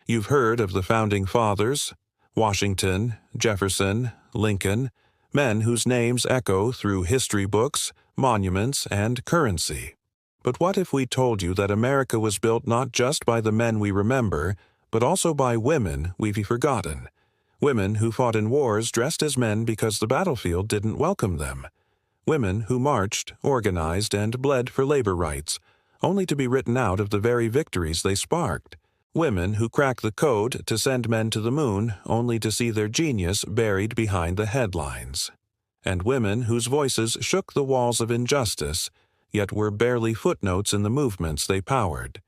You've heard of the Founding Fathers, Washington, Jefferson, Lincoln, men whose names echo through history books, monuments, and currency. But what if we told you that America was built not just by the men we remember, but also by women we've forgotten? Women who fought in wars dressed as men because the battlefield didn't welcome them. Women who marched, organized, and bled for labor rights, only to be written out of the very victories they sparked. Women who cracked the code to send men to the moon, only to see their genius buried behind the headlines. And women whose voices shook the walls of injustice, yet were barely footnotes in the movements they powered.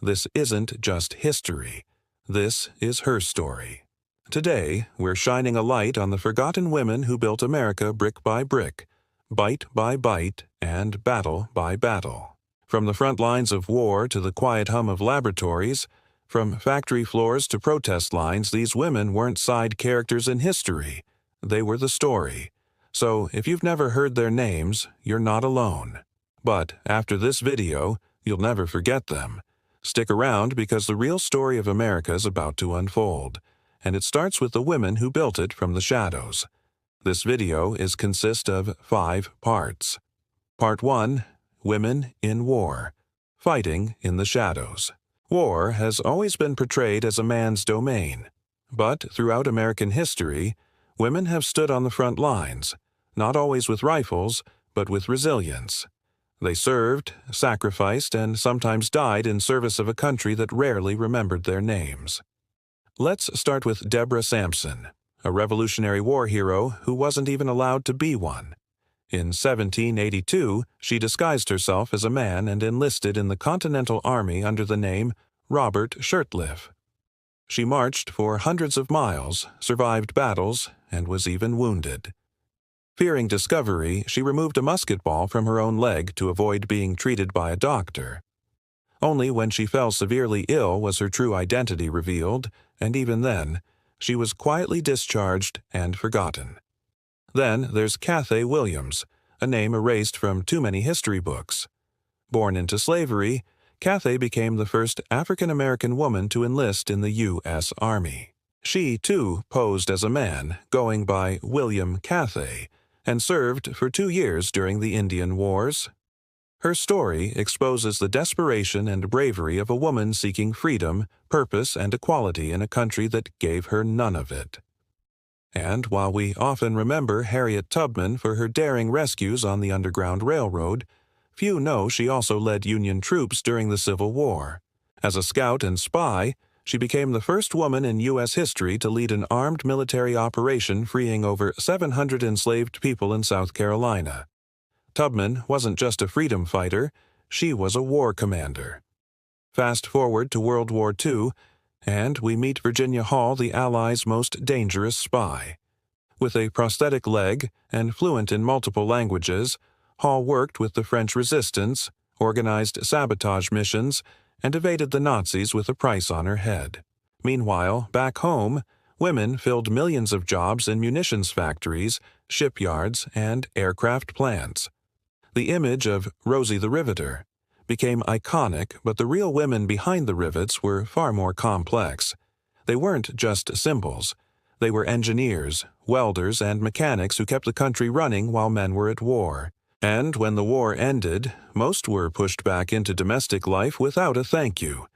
This isn't just history. This is her story. Today, we're shining a light on the forgotten women who built America brick by brick, bite by bite, and battle by battle. From the front lines of war to the quiet hum of laboratories, from factory floors to protest lines, these women weren't side characters in history. They were the story. So, if you've never heard their names, you're not alone. But after this video, you'll never forget them. Stick around because the real story of America is about to unfold, and it starts with the women who built it from the shadows. This video consists of 5 parts. Part 1, Women in War, Fighting in the Shadows. War has always been portrayed as a man's domain, but throughout American history, women have stood on the front lines, not always with rifles, but with resilience. They served, sacrificed, and sometimes died in service of a country that rarely remembered their names. Let's start with Deborah Sampson, a Revolutionary War hero who wasn't even allowed to be one. In 1782, she disguised herself as a man and enlisted in the Continental Army under the name Robert Shirtliff. She marched for hundreds of miles, survived battles, and was even wounded. Fearing discovery, she removed a musket ball from her own leg to avoid being treated by a doctor. Only when she fell severely ill was her true identity revealed, and even then, she was quietly discharged and forgotten. Then there's Cathay Williams, a name erased from too many history books. Born into slavery, Cathay became the first African-American woman to enlist in the U.S. Army. She, too, posed as a man, going by William Cathay, and served for 2 years during the Indian Wars. Her story exposes the desperation and bravery of a woman seeking freedom, purpose, and equality in a country that gave her none of it. And while we often remember Harriet Tubman for her daring rescues on the Underground Railroad, few know she also led Union troops during the Civil War. As a scout and spy, she became the first woman in U.S. history to lead an armed military operation freeing over 700 enslaved people in South Carolina. Tubman wasn't just a freedom fighter, she was a war commander. Fast forward to World War II, and we meet Virginia Hall, the Allies' most dangerous spy. With a prosthetic leg and fluent in multiple languages, Hall worked with the French resistance, organized sabotage missions, and evaded the Nazis with a price on her head. Meanwhile, back home, women filled millions of jobs in munitions factories, shipyards, and aircraft plants. The image of Rosie the Riveter became iconic, but the real women behind the rivets were far more complex. They weren't just symbols. They were engineers, welders, and mechanics who kept the country running while men were at war. And when the war ended, most were pushed back into domestic life without a thank you.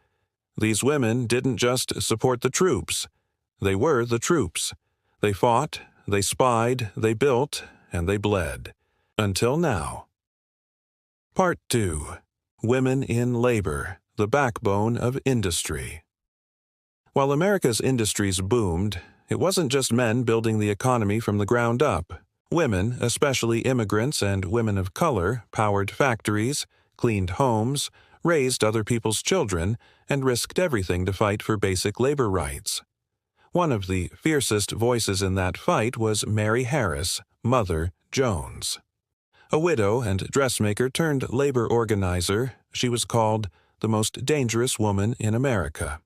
These women didn't just support the troops. They were the troops. They fought, they spied, they built, and they bled. Until now. Part 2. Women in Labor, the Backbone of Industry. While America's industries boomed, it wasn't just men building the economy from the ground up. Women, especially immigrants and women of color, powered factories, cleaned homes, raised other people's children, and risked everything to fight for basic labor rights. One of the fiercest voices in that fight was Mary Harris, Mother Jones. A widow and dressmaker turned labor organizer, she was called the most dangerous woman in America.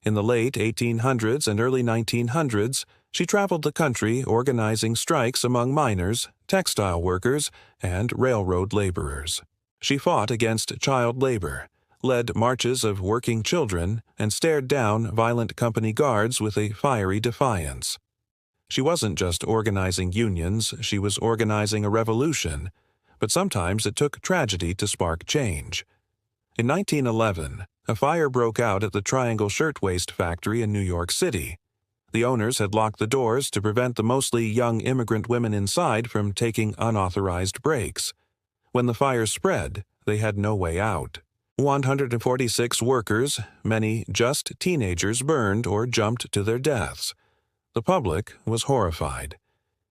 In the late 1800s and early 1900s, she traveled the country organizing strikes among miners, textile workers, and railroad laborers. She fought against child labor, led marches of working children, and stared down violent company guards with a fiery defiance. She wasn't just organizing unions, she was organizing a revolution, but sometimes it took tragedy to spark change. In 1911, a fire broke out at the Triangle Shirtwaist Factory in New York City. The owners had locked the doors to prevent the mostly young immigrant women inside from taking unauthorized breaks. When the fire spread, they had no way out. 146 workers, many just teenagers, burned or jumped to their deaths. The public was horrified,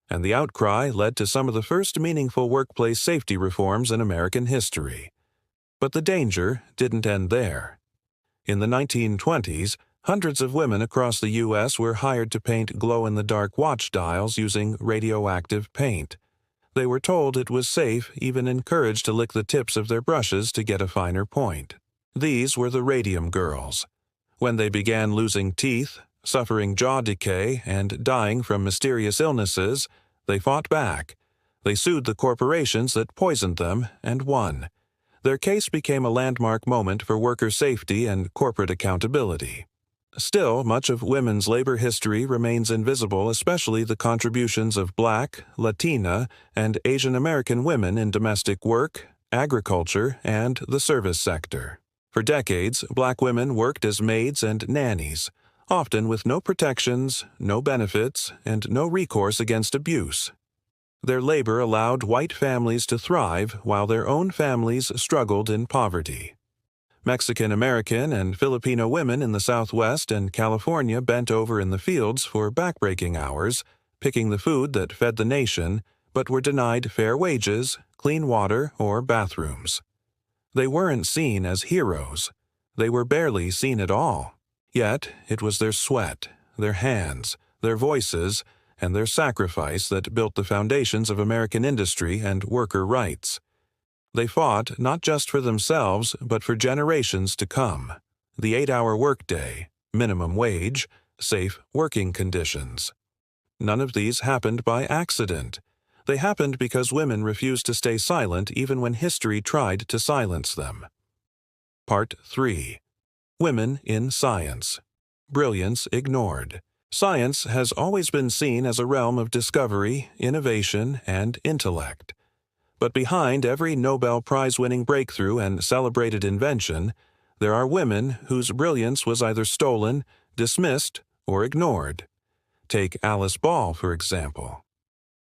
and the outcry led to some of the first meaningful workplace safety reforms in American history. But the danger didn't end there. In the 1920s, hundreds of women across the U.S. were hired to paint glow-in-the-dark watch dials using radioactive paint. They were told it was safe, even encouraged to lick the tips of their brushes to get a finer point. These were the Radium Girls. When they began losing teeth, suffering jaw decay, and dying from mysterious illnesses, they fought back. They sued the corporations that poisoned them and won. Their case became a landmark moment for worker safety and corporate accountability. Still, much of women's labor history remains invisible, especially the contributions of Black, Latina, and Asian American women in domestic work, agriculture, and the service sector. For decades, Black women worked as maids and nannies, often with no protections, no benefits, and no recourse against abuse. Their labor allowed white families to thrive while their own families struggled in poverty. Mexican-American and Filipino women in the Southwest and California bent over in the fields for backbreaking hours, picking the food that fed the nation, but were denied fair wages, clean water, or bathrooms. They weren't seen as heroes. They were barely seen at all. Yet it was their sweat, their hands, their voices, and their sacrifice that built the foundations of American industry and worker rights. They fought not just for themselves, but for generations to come. The 8-hour workday, minimum wage, safe working conditions. None of these happened by accident. They happened because women refused to stay silent even when history tried to silence them. Part 3. Women in Science. Brilliance ignored. Science has always been seen as a realm of discovery, innovation, and intellect. But behind every Nobel Prize-winning breakthrough and celebrated invention, there are women whose brilliance was either stolen, dismissed, or ignored. Take Alice Ball, for example.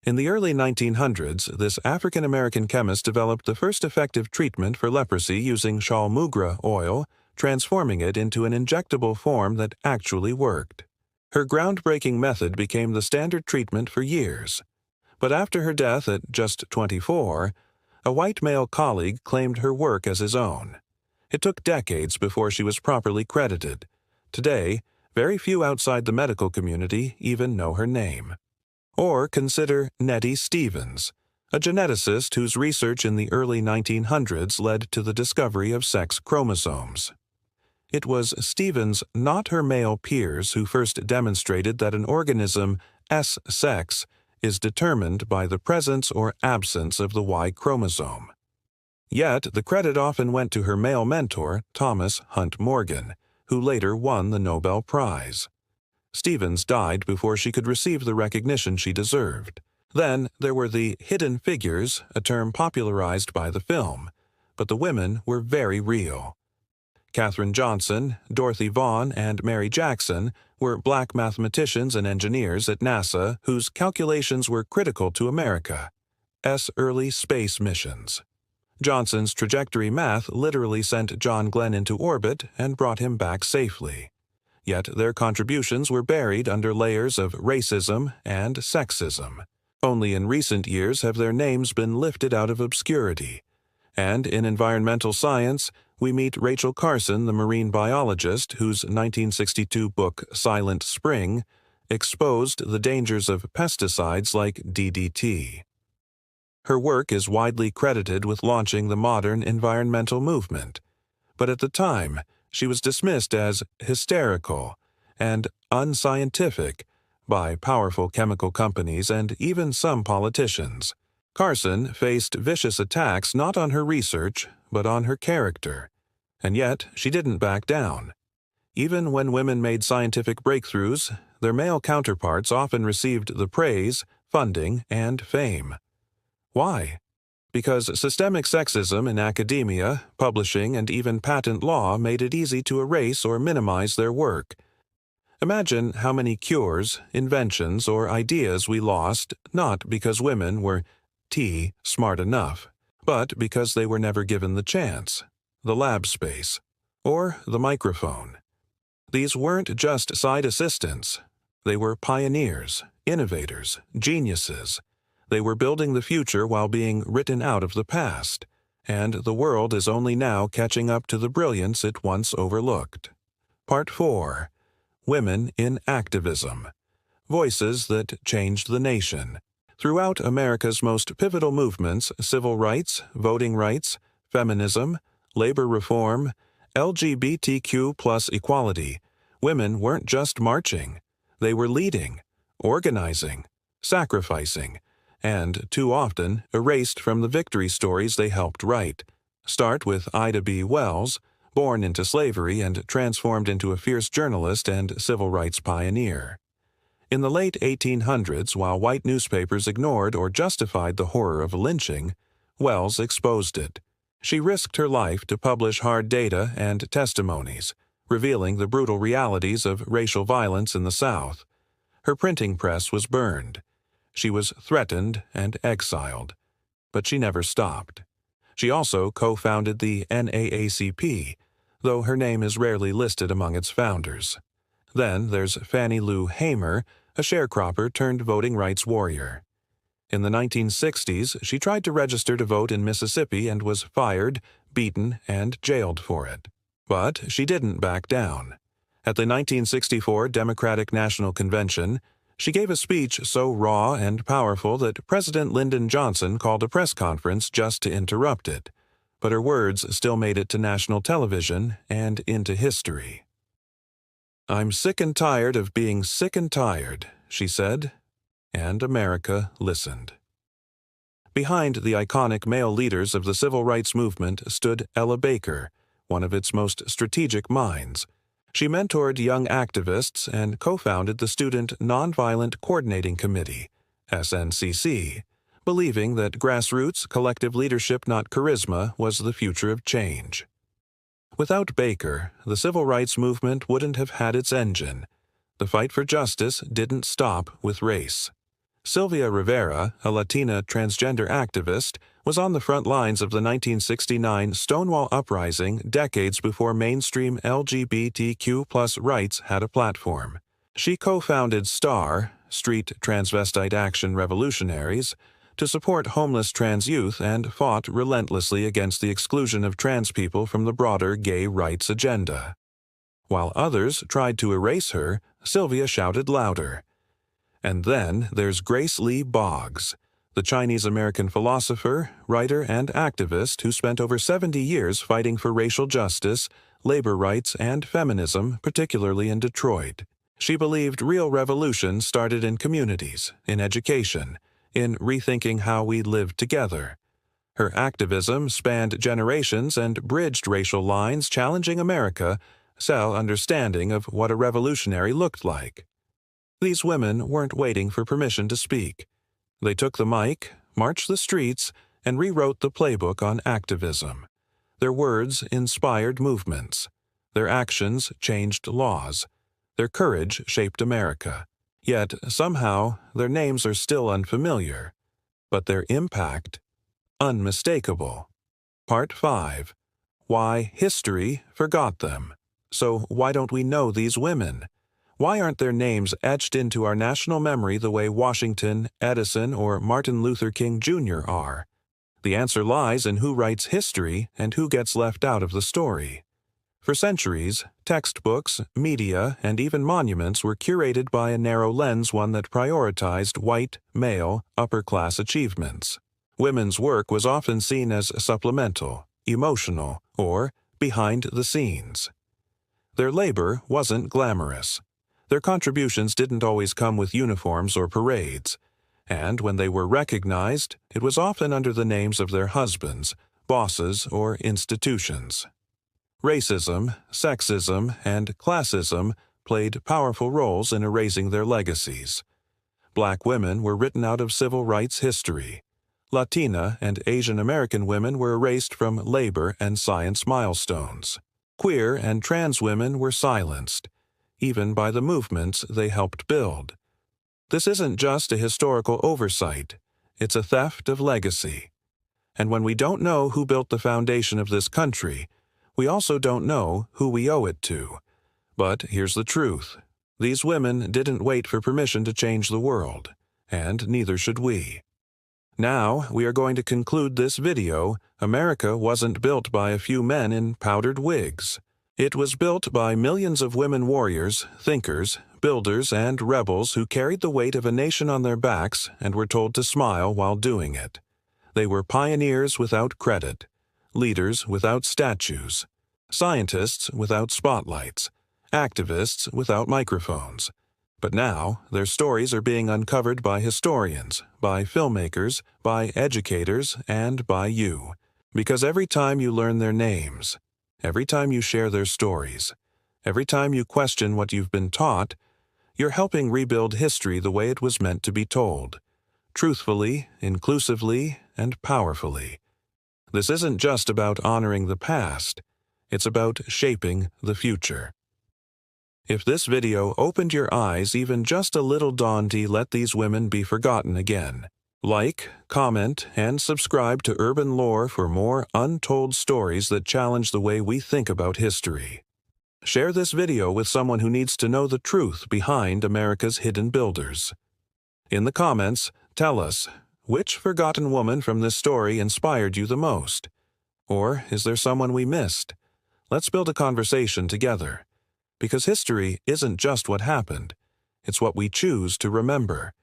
In the early 1900s, this African-American chemist developed the first effective treatment for leprosy using Shalmugra oil, transforming it into an injectable form that actually worked. Her groundbreaking method became the standard treatment for years. But after her death at just 24, a white male colleague claimed her work as his own. It took decades before she was properly credited. Today, very few outside the medical community even know her name. Or consider Nettie Stevens, a geneticist whose research in the early 1900s led to the discovery of sex chromosomes. It was Stevens, not her male peers, who first demonstrated that an organism S-sex is determined by the presence or absence of the Y chromosome. Yet, the credit often went to her male mentor, Thomas Hunt Morgan, who later won the Nobel Prize. Stevens died before she could receive the recognition she deserved. Then there were the hidden figures, a term popularized by the film, but the women were very real. Katherine Johnson, Dorothy Vaughan, and Mary Jackson were Black mathematicians and engineers at NASA whose calculations were critical to America's early space missions. Johnson's trajectory math literally sent John Glenn into orbit and brought him back safely. Yet their contributions were buried under layers of racism and sexism. Only in recent years have their names been lifted out of obscurity. And in environmental science, we meet Rachel Carson, the marine biologist whose 1962 book Silent Spring exposed the dangers of pesticides like DDT. Her work is widely credited with launching the modern environmental movement, but at the time she was dismissed as hysterical and unscientific by powerful chemical companies and even some politicians. Carson faced vicious attacks not on her research, but on her character, And yet, she didn't back down. Even when women made scientific breakthroughs, their male counterparts often received the praise, funding, and fame. Why? Because systemic sexism in academia, publishing, and even patent law made it easy to erase or minimize their work. Imagine how many cures, inventions, or ideas we lost not because women were smart enough, but because they were never given the chance, the lab space, or the microphone. These weren't just side assistants. They were pioneers, innovators, geniuses. They were building the future while being written out of the past, and the world is only now catching up to the brilliance it once overlooked. Part 4. Women in Activism. Voices that Changed the Nation. Throughout America's most pivotal movements, civil rights, voting rights, feminism, labor reform, LGBTQ+ equality, women weren't just marching. They were leading, organizing, sacrificing, and, too often, erased from the victory stories they helped write. Start with Ida B. Wells, born into slavery and transformed into a fierce journalist and civil rights pioneer. In the late 1800s, while white newspapers ignored or justified the horror of lynching, Wells exposed it. She risked her life to publish hard data and testimonies, revealing the brutal realities of racial violence in the South. Her printing press was burned. She was threatened and exiled. But she never stopped. She also co-founded the NAACP, though her name is rarely listed among its founders. Then there's Fannie Lou Hamer, a sharecropper turned voting rights warrior. In the 1960s, she tried to register to vote in Mississippi and was fired, beaten, and jailed for it. But she didn't back down. At the 1964 Democratic National Convention, she gave a speech so raw and powerful that President Lyndon Johnson called a press conference just to interrupt it. But her words still made it to national television and into history. "I'm sick and tired of being sick and tired," she said, and America listened. Behind the iconic male leaders of the civil rights movement stood Ella Baker, one of its most strategic minds. She mentored young activists and co-founded the Student Nonviolent Coordinating Committee, SNCC, believing that grassroots collective leadership, not charisma, was the future of change. Without Baker, the civil rights movement wouldn't have had its engine. The fight for justice didn't stop with race. Sylvia Rivera, a Latina transgender activist, was on the front lines of the 1969 Stonewall Uprising decades before mainstream LGBTQ+ rights had a platform. She co-founded STAR, Street Transvestite Action Revolutionaries, to support homeless trans youth and fought relentlessly against the exclusion of trans people from the broader gay rights agenda. While others tried to erase her, Sylvia shouted louder. And then there's Grace Lee Boggs, the Chinese-American philosopher, writer, and activist who spent over 70 years fighting for racial justice, labor rights, and feminism, particularly in Detroit. She believed real revolution started in communities, in education, in rethinking how we live together. Her activism spanned generations and bridged racial lines, challenging America's understanding of what a revolutionary looked like. These women weren't waiting for permission to speak. They took the mic, marched the streets, and rewrote the playbook on activism. Their words inspired movements. Their actions changed laws. Their courage shaped America. Yet, somehow, their names are still unfamiliar. But their impact, unmistakable. Part 5. Why history forgot them. So why don't we know these women? Why aren't their names etched into our national memory the way Washington, Edison, or Martin Luther King Jr. are? The answer lies in who writes history and who gets left out of the story. For centuries, textbooks, media, and even monuments were curated by a narrow lens, one that prioritized white, male, upper-class achievements. Women's work was often seen as supplemental, emotional, or behind the scenes. Their labor wasn't glamorous. Their contributions didn't always come with uniforms or parades, and when they were recognized, it was often under the names of their husbands, bosses, or institutions. Racism, sexism, and classism played powerful roles in erasing their legacies. Black women were written out of civil rights history. Latina and Asian American women were erased from labor and science milestones. Queer and trans women were silenced, even by the movements they helped build. This isn't just a historical oversight, it's a theft of legacy. And when we don't know who built the foundation of this country, we also don't know who we owe it to. But here's the truth. These women didn't wait for permission to change the world, and neither should we. Now, we are going to conclude this video. America wasn't built by a few men in powdered wigs. It was built by millions of women warriors, thinkers, builders, and rebels who carried the weight of a nation on their backs and were told to smile while doing it. They were pioneers without credit, leaders without statues, scientists without spotlights, activists without microphones. But now, their stories are being uncovered by historians, by filmmakers, by educators, and by you. Because every time you learn their names, every time you share their stories, every time you question what you've been taught, you're helping rebuild history the way it was meant to be told, truthfully, inclusively, and powerfully. This isn't just about honoring the past, it's about shaping the future. If this video opened your eyes even just a little, don't let these women be forgotten again. Like, comment, and subscribe to Urban Lore for more untold stories that challenge the way we think about history. Share this video with someone who needs to know the truth behind America's hidden builders. In the comments, tell us, which forgotten woman from this story inspired you the most? Or is there someone we missed? Let's build a conversation together. Because history isn't just what happened, it's what we choose to remember.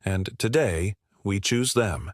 And today, we choose them.